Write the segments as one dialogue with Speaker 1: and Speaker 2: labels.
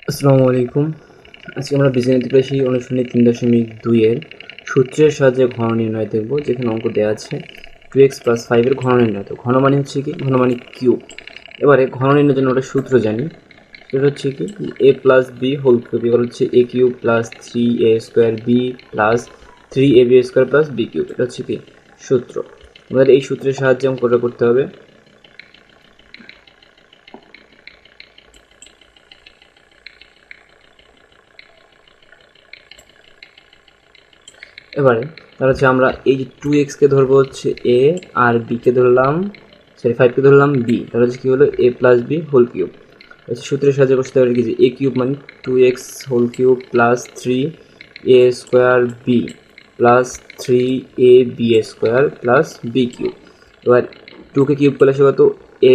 Speaker 1: আসসালামু আলাইকুম। আজকে আমরা বীজগণিত পেশী অনুশীলনী 3.2 এর সূত্রের সাহায্যে ঘন নির্ণয় দেখব, যেখানে অঙ্ক দেওয়া আছে 2x + 5 এর ঘন নির্ণয়। তো ঘন মানে হচ্ছে কি? ঘন মানে কিউব। এবারে ঘন নির্ণয়ের জন্য একটা সূত্র জানি, সেটা হচ্ছে কি a + b হোল কিউব এবার হচ্ছে a cube plus 3a² b plus 3ab² plus b cube. এটা হচ্ছে কি সূত্র। আমাদের এই সূত্রের সাহায্যে অঙ্কটা করতে হবে। এবারে তাহলে হচ্ছে আমরা এই যে 2x-কে ধরবো হচ্ছে a, আর b-কে ধরলাম, সরি 5-কে ধরলাম b। তাহলে হচ্ছে কি হলো a + b হোল কিউব। আচ্ছা, সূত্রের সাহায্যে বসতে পারি কি যে a কিউব মানে 2x whole cube plus 3a² b plus 3ab² plus b cube. এবার 2-কে কিউব করলে আসবে কত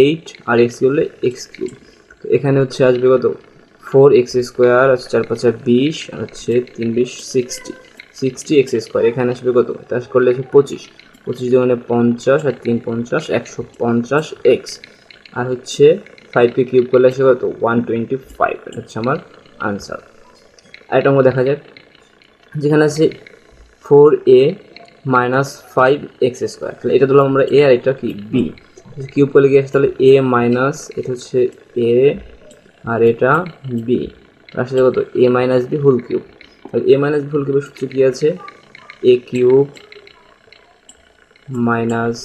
Speaker 1: 8, আর x করলে x কিউব। তো এখানে হচ্ছে আসবে কত 4x², আর 4×5 = 20, আর হচ্ছে 3×20 = 60x²। এখানে আসবে কত, তার করলে আসবে 25, 25 × 50, আর 3 50 150x, আর হচ্ছে 5-কে কিউব করলে আসবে কত 125। এটা হচ্ছে আমার আনসার। আরেকটা অঙ্ক দেখা যাক, যেখানে আছে 4a - 5x²। তাহলে এটা ধরলাম আমরা a, আর এটা কি b। কিউব করলে কি আসে তাহলে a মাইনাস, এটা হচ্ছে a, আর এটা b, আসলে কত a - b হোল কিউব। তাহলে a - b হোল কিউবের সূত্র কি আছে a cube minus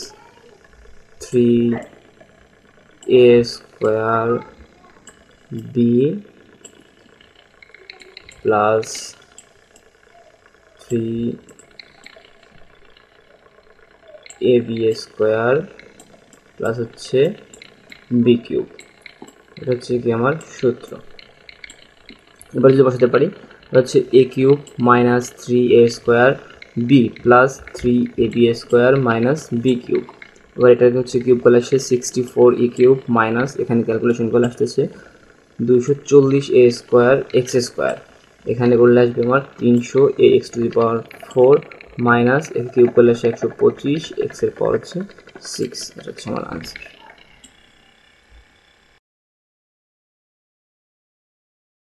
Speaker 1: 3a² b plus 3ab² plus হচ্ছে b কিউব। এটা হচ্ছে কি আমার সূত্র। এবার যদি বসাতে পারি, হচ্ছে a cube minus 3a² b plus 3ab² minus b cube. এবার এটাকে হচ্ছে কিউব করলে আসছে 64a³ মাইনাস, এখানে ক্যালকুলেশন করলে আসতেছে 240a² x²। এখানে করলে আসবে আমার 300ax⁴ মাইনাস, এর কিউব করলে আসে 125, x এর পাওয়ার হচ্ছে 6। এটা হচ্ছে আমার আনসার।